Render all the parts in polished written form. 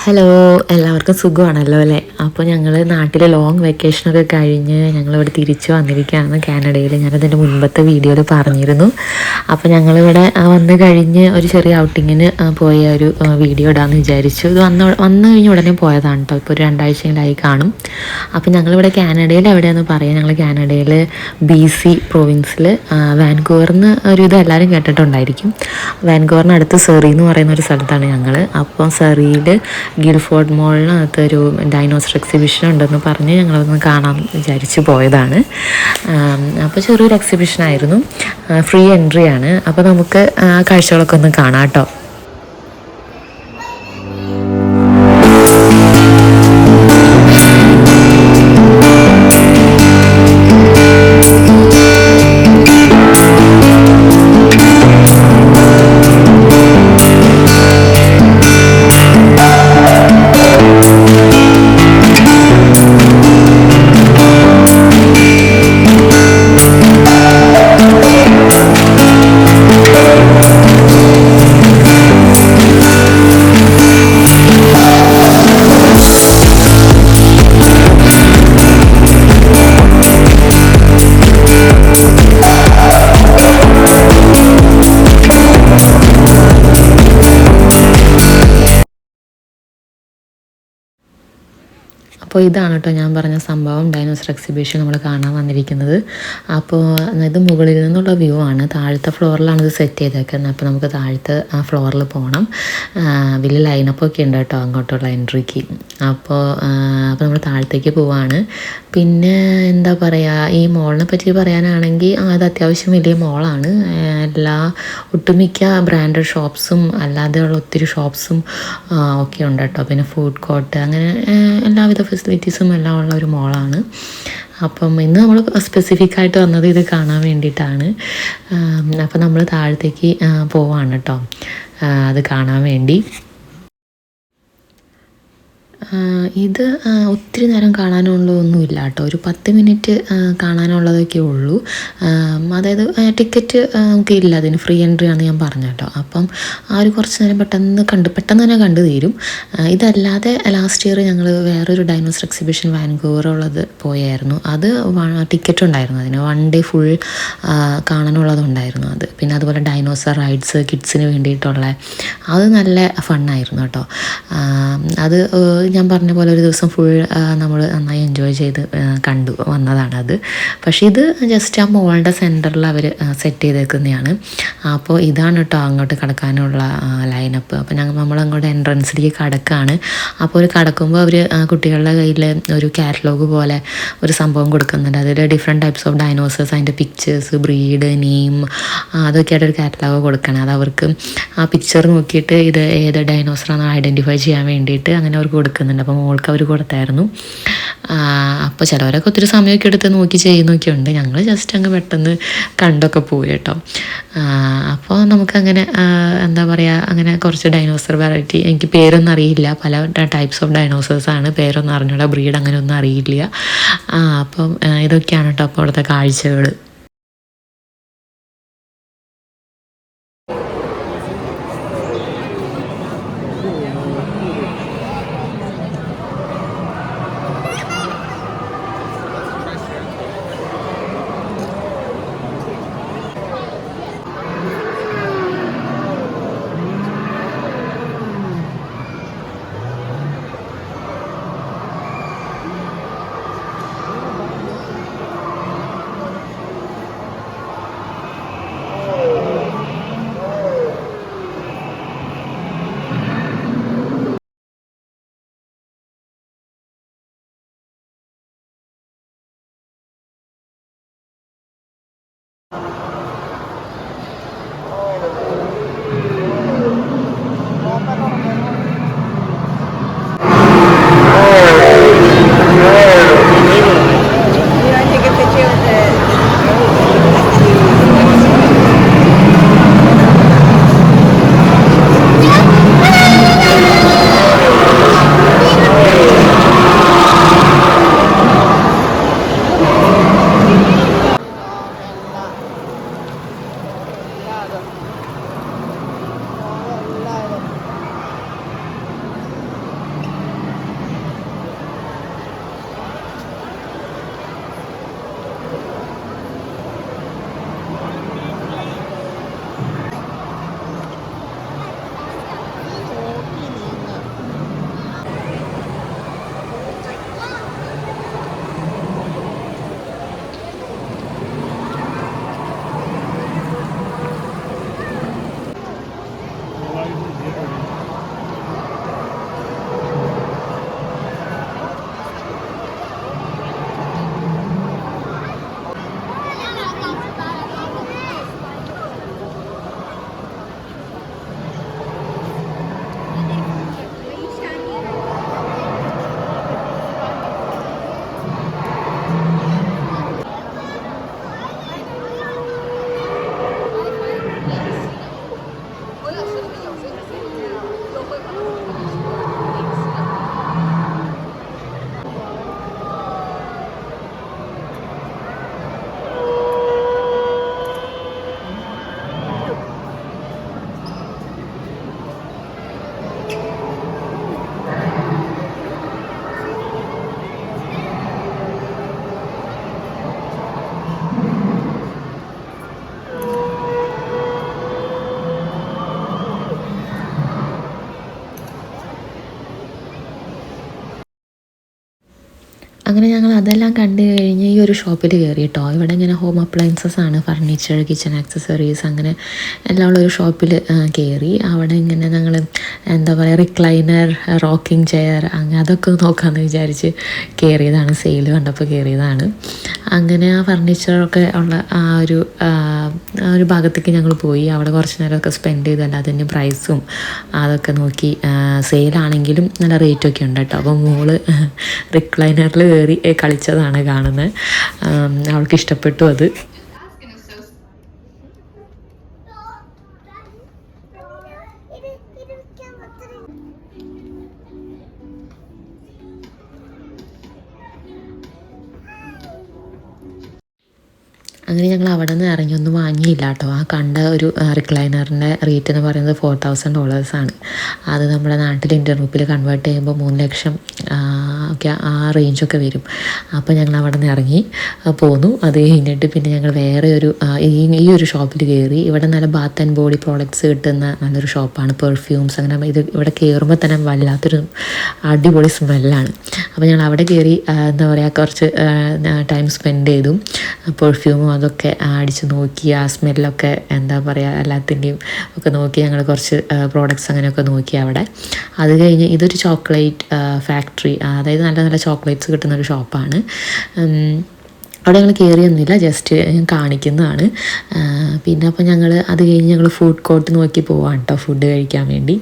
Hello, എല്ലാവർക്കും സുഖമാണല്ലോ അല്ലേ? അപ്പോൾ ഞങ്ങൾ നാട്ടിൽ ലോങ് വെക്കേഷനൊക്കെ കഴിഞ്ഞ് ഞങ്ങളിവിടെ തിരിച്ചു വന്നിരിക്കുകയാണ് കാനഡയിൽ. ഞാനതിൻ്റെ മുൻപത്തെ വീഡിയോയിൽ പറഞ്ഞിരുന്നു. അപ്പോൾ ഞങ്ങളിവിടെ വന്നു കഴിഞ്ഞ് ഒരു ചെറിയ ഔട്ടിങ്ങിന് പോയ ഒരു വീഡിയോ ഇടാമെന്ന് വിചാരിച്ചു. ഇത് വന്നു കഴിഞ്ഞ് ഉടനെ പോയതാണ് കേട്ടോ. ഇപ്പോൾ ഒരു 2 ആഴ്ചയിലായി കാണും. അപ്പോൾ ഞങ്ങളിവിടെ കാനഡയിൽ എവിടെയാണെന്ന് പറയാം. ഞങ്ങൾ കാനഡയിൽ BC പ്രൊവിൻസിൽ വാൻകൂവറിന് ഒരു ഇത് എല്ലാവരും കേട്ടിട്ടുണ്ടായിരിക്കും. വാൻകൂവറിനടുത്ത് സെറി എന്ന് പറയുന്ന ഒരു സ്ഥലത്താണ് ഞങ്ങൾ. അപ്പോൾ സെറിയിൽ ഗിൽഫോർഡ് മോളിനകത്തൊരു ഡൈനോസർ എക്സിബിഷൻ ഉണ്ടെന്ന് പറഞ്ഞ് ഞങ്ങളതൊന്ന് കാണാൻ വിചാരിച്ച് പോയതാണ്. അപ്പോൾ ചെറിയൊരു എക്സിബിഷനായിരുന്നു, ഫ്രീ എൻട്രി ആണ്. അപ്പോൾ നമുക്ക് കാഴ്ചകളൊക്കെ ഒന്ന് കാണാം കേട്ടോ. അപ്പോൾ ഇതാണ് കേട്ടോ ഞാൻ പറഞ്ഞ സംഭവം, ഡൈനോസർ എക്സിബിഷൻ നമ്മൾ കാണാൻ വന്നിരിക്കുന്നത്. അപ്പോൾ ഇത് മുകളിൽ നിന്നുള്ള വ്യൂ ആണ്. താഴത്തെ ഫ്ലോറിലാണ് ഇത് സെറ്റ് ചെയ്തേക്കുന്നത്. അപ്പോൾ നമുക്ക് താഴത്തെ ആ ഫ്ലോറിൽ പോകണം. വലിയ ലൈനപ്പൊക്കെ ഉണ്ട് കേട്ടോ അങ്ങോട്ടുള്ള എൻട്രിക്ക്. അപ്പോൾ നമ്മൾ താഴത്തേക്ക് പോവാണ്. പിന്നെ എന്താ പറയുക, ഈ മോളിനെ പറ്റി പറയാനാണെങ്കിൽ അത് അത്യാവശ്യം വലിയ മോളാണ്. ഒട്ടുമിക്ക ബ്രാൻഡഡ് ഷോപ്സും അല്ലാതെയുള്ള ഒത്തിരി ഷോപ്സും ഒക്കെ ഉണ്ട് കേട്ടോ. പിന്നെ ഫുഡ് കോർട്ട്, അങ്ങനെ എല്ലാവിധ ഫെസിലിറ്റീസും എല്ലാം ഉള്ള ഒരു മോളാണ്. അപ്പം ഇന്ന് നമ്മൾ സ്പെസിഫിക്കായിട്ട് വന്നത് ഇത് കാണാൻ വേണ്ടിയിട്ടാണ്. അപ്പം നമ്മൾ താഴത്തേക്ക് പോവാണ് കേട്ടോ അത് കാണാൻ വേണ്ടി. ഇത് ഒത്തിരി നേരം കാണാനുള്ളതൊന്നുമില്ല കേട്ടോ. ഒരു 10 മിനിറ്റ് കാണാനുള്ളതൊക്കെ ഉള്ളൂ. അതായത് ടിക്കറ്റ് നമുക്ക് ഇല്ല, അതിന് ഫ്രീ എൻട്രി ആണ് ഞാൻ പറഞ്ഞു കേട്ടോ. അപ്പം ആ ഒരു കുറച്ച് നേരം പെട്ടെന്ന് തന്നെ കണ്ടു തീരും. ഇതല്ലാതെ ലാസ്റ്റ് ഇയർ ഞങ്ങൾ വേറൊരു ഡൈനോസർ എക്സിബിഷൻ വാൻകൂവറുള്ളത് പോയായിരുന്നു. അത് ടിക്കറ്റ് ഉണ്ടായിരുന്നു, അതിന് 1 ഡേ ഫുൾ കാണാനുള്ളതുണ്ടായിരുന്നു അത്. പിന്നെ അതുപോലെ ഡൈനോസർ റൈഡ്സ് കിഡ്സിന് വേണ്ടിയിട്ടുള്ള അത് നല്ല ഫണ്ണായിരുന്നു കേട്ടോ. അത് ഞാൻ പറഞ്ഞ പോലെ ഒരു ദിവസം ഫുൾ നമ്മൾ നന്നായി എൻജോയ് ചെയ്ത് കണ്ടു വന്നതാണത്. പക്ഷേ ഇത് ജസ്റ്റ് ആ മോളുടെ സെൻറ്ററിൽ അവർ സെറ്റ് ചെയ്തേക്കുന്നതാണ്. അപ്പോൾ ഇതാണ് കേട്ടോ അങ്ങോട്ട് കടക്കാനുള്ള ലൈനപ്പ്. അപ്പോൾ നമ്മളങ്ങോട്ട് എൻട്രൻസിലേക്ക് കടക്കുകയാണ്. അപ്പോൾ ഒരു കടക്കുമ്പോൾ അവർ കുട്ടികളുടെ കയ്യിൽ ഒരു കാറ്റലോഗ് പോലെ ഒരു സംഭവം കൊടുക്കുന്നുണ്ട്. അതിൽ ഡിഫറെൻറ്റ് ടൈപ്സ് ഓഫ് ഡൈനോസേഴ്സ്, അതിൻ്റെ പിക്ചേഴ്സ്, ബ്രീഡ്, നെയിം, അതൊക്കെയായിട്ട് ഒരു കാറ്റലോഗ് കൊടുക്കണം. അത് അവർക്ക് ആ പിക്ചർ നോക്കിയിട്ട് ഇത് ഏത് ഡൈനോസറാണെന്ന് ഐഡൻറ്റിഫൈ ചെയ്യാൻ വേണ്ടിയിട്ട് അങ്ങനെ അവർക്ക് കൊടുക്കുന്നുണ്ട്. അപ്പോൾ മോൾക്ക് അവർ കൊടുത്തായിരുന്നു. അപ്പോൾ ചിലവരൊക്കെ ഒത്തിരി സമയമൊക്കെ എടുത്ത് നോക്കി ചെയ്യുന്നൊക്കെ ഉണ്ട്. ഞങ്ങൾ ജസ്റ്റ് അങ്ങ് പെട്ടെന്ന് കണ്ടൊക്കെ പോയി കേട്ടോ. അപ്പോൾ നമുക്കങ്ങനെ എന്താ പറയുക, അങ്ങനെ കുറച്ച് ഡൈനോസർ വെറൈറ്റി, എനിക്ക് പേരൊന്നും അറിയില്ല, പല ടൈപ്സ് ഓഫ് ഡൈനോസേഴ്സാണ്, പേരൊന്നും അറിഞ്ഞൂടാ, ബ്രീഡ് അങ്ങനെ ഒന്നും അറിയില്ല. അപ്പം ഇതൊക്കെയാണ് കേട്ടോ അപ്പോൾ അവിടുത്തെ കാഴ്ചകൾ. അങ്ങനെ ഞങ്ങൾ അതെല്ലാം കണ്ടു കഴിഞ്ഞ് ഈ ഒരു ഷോപ്പിൽ കയറി കേട്ടോ. ഇവിടെ ഇങ്ങനെ ഹോം അപ്ലയൻസസ് ആണ്, ഫർണിച്ചർ, കിച്ചൺ ആക്സസറീസ്, അങ്ങനെ എല്ലാം ഉള്ള ഒരു ഷോപ്പിൽ കയറി. അവിടെ ഇങ്ങനെ ഞങ്ങൾ എന്താ പറയുക, റിക്ലൈനർ, റോക്കിംഗ് ചെയർ, അങ്ങനെ അതൊക്കെ നോക്കാമെന്ന് വിചാരിച്ച് കയറിയതാണ്. സെയിൽ കണ്ടപ്പോൾ കയറിയതാണ്. അങ്ങനെ ആ ഫർണിച്ചറൊക്കെ ഉള്ള ആ ഒരു ഭാഗത്തേക്ക് ഞങ്ങൾ പോയി. അവിടെ കുറച്ച് നേരമൊക്കെ സ്പെൻഡ് ചെയ്തല്ല, അതിൻ്റെ പ്രൈസും അതൊക്കെ നോക്കി. സെയിലാണെങ്കിലും നല്ല റേറ്റൊക്കെ ഉണ്ട് കേട്ടോ. അപ്പോൾ മോള് റിക്ലൈനറിൽ കയറി കളിച്ചതാണ് കാണുന്നത്. അവൾക്ക് ഇഷ്ടപ്പെട്ടു അത്. അങ്ങനെ ഞങ്ങൾ അവിടെ നിന്ന് ഇറങ്ങി ഒന്നും വാങ്ങിയില്ല കേട്ടോ. ആ കണ്ട ഒരു റിക്ലൈനറിൻ്റെ റേറ്റ് എന്ന് പറയുന്നത് $4,000 ആണ്. അത് നമ്മുടെ നാട്ടിൽ ഇന്ത്യൻ റുപ്പിയിൽ കൺവേർട്ട് ചെയ്യുമ്പോൾ 3 ലക്ഷം ഒക്കെ ആ റേഞ്ചൊക്കെ വരും. അപ്പോൾ ഞങ്ങൾ അവിടെ നിന്ന് ഇറങ്ങി പോന്നു. അത് കഴിഞ്ഞിട്ട് പിന്നെ ഞങ്ങൾ വേറെ ഈ ഒരു ഷോപ്പിൽ കയറി. ഇവിടെ നല്ല ബാത്ത് ആൻഡ് ബോഡി പ്രോഡക്റ്റ്സ് കിട്ടുന്ന നല്ലൊരു ഷോപ്പാണ്. പെർഫ്യൂംസ്, അങ്ങനെ ഇവിടെ കയറുമ്പോൾ തന്നെ വല്ലാത്തൊരു അടിപൊളി സ്മെല്ലാണ്. അപ്പോൾ ഞങ്ങൾ അവിടെ കയറി എന്താ പറയുക, കുറച്ച് ടൈം സ്പെൻഡ് ചെയ്തു. പെർഫ്യൂമും അതൊക്കെ അടിച്ച് നോക്കി, ആ സ്മെല്ലൊക്കെ എന്താ പറയുക എല്ലാത്തിൻ്റെയും ഒക്കെ നോക്കി. ഞങ്ങൾ കുറച്ച് പ്രോഡക്റ്റ്സ് അങ്ങനെയൊക്കെ നോക്കി അവിടെ. അത് കഴിഞ്ഞ് ഇതൊരു ചോക്ലേറ്റ് ഫാക്ടറി, അതായത് നല്ല നല്ല ചോക്ലേറ്റ്സ് കിട്ടുന്നൊരു ഷോപ്പാണ്. അവിടെ ഞങ്ങൾ കയറിയൊന്നുമില്ല, ജസ്റ്റ് കാണിക്കുന്നതാണ്. പിന്നെ അപ്പോൾ ഞങ്ങൾ അത് കഴിഞ്ഞ് ഞങ്ങൾ ഫുഡ് കോർട്ട് നോക്കി പോവാണ് കേട്ടോ, ഫുഡ് കഴിക്കാൻ വേണ്ടി.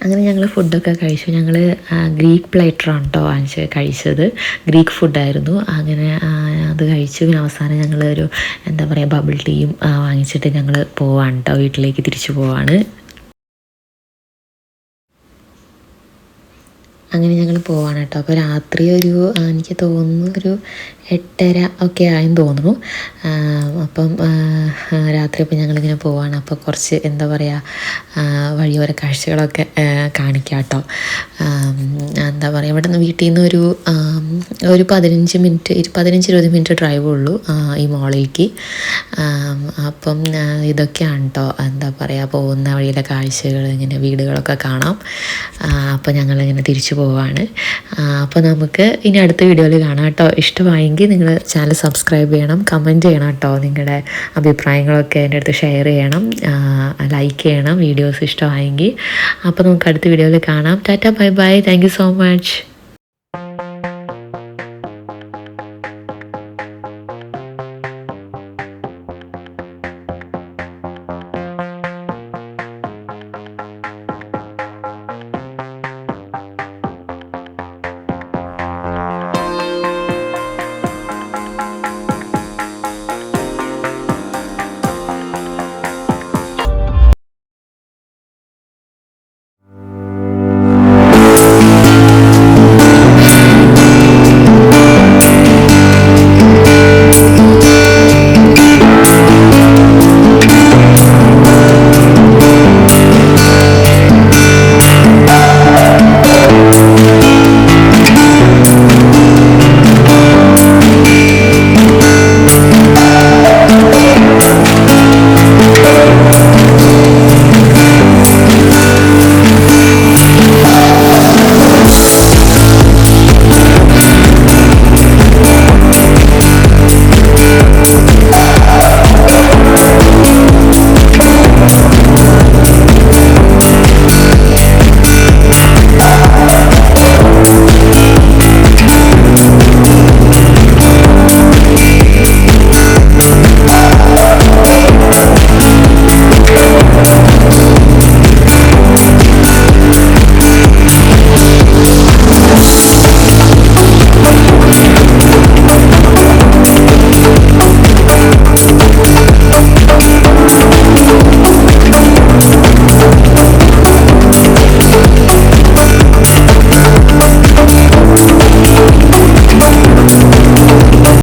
അങ്ങനെ ഞങ്ങൾ ഫുഡൊക്കെ കഴിച്ചു. ഞങ്ങൾ ഗ്രീക്ക് പ്ലേറ്ററാണ് കേട്ടോ കഴിച്ചത്. ഗ്രീക്ക് ഫുഡായിരുന്നു. അങ്ങനെ അത് കഴിച്ചു. പിന്നെ അവസാനം ഞങ്ങൾ എന്താ പറയുക, ബബിൾ ടീയും വാങ്ങിച്ചിട്ട് ഞങ്ങൾ പോവാണ് കേട്ടോ, വീട്ടിലേക്ക് തിരിച്ചു പോവാണ്. അങ്ങനെ ഞങ്ങൾ പോവാണ് കേട്ടോ. അപ്പോൾ രാത്രി എനിക്ക് തോന്നുന്നു 8:30 ഒക്കെ ആയെന്ന് തോന്നുന്നു. അപ്പം രാത്രി അപ്പോൾ ഞങ്ങളിങ്ങനെ പോവാണ്. അപ്പോൾ കുറച്ച് എന്താ പറയുക, വഴിയോര കാഴ്ചകളൊക്കെ കാണിക്കാം കേട്ടോ. എന്താ പറയുക, ഇവിടെ നിന്ന് വീട്ടിൽ നിന്ന് ഒരു 15-20 മിനിറ്റ് ഡ്രൈവേ ഉള്ളൂ ഈ മോളിലേക്ക്. അപ്പം ഇതൊക്കെയാണ് കേട്ടോ എന്താ പറയുക, പോകുന്ന വഴിയിലെ കാഴ്ചകൾ, ഇങ്ങനെ വീടുകളൊക്കെ കാണാം. അപ്പോൾ ഞങ്ങളിങ്ങനെ തിരിച്ചു പോവാണ്. അപ്പോൾ നമുക്ക് ഇനി അടുത്ത വീഡിയോയിൽ കാണാം കേട്ടോ. ഇഷ്ടമായെങ്കിൽ നിങ്ങൾ ചാനൽ സബ്സ്ക്രൈബ് ചെയ്യണം, കമൻറ്റ് ചെയ്യണം കേട്ടോ. നിങ്ങളുടെ അഭിപ്രായങ്ങളൊക്കെ എൻ്റെ അടുത്ത് ഷെയർ ചെയ്യണം, ലൈക്ക് ചെയ്യണം വീഡിയോസ് ഇഷ്ടമായെങ്കിൽ. അപ്പോൾ നമുക്ക് അടുത്ത വീഡിയോയിൽ കാണാം. Tata, bye bye, thank you so much.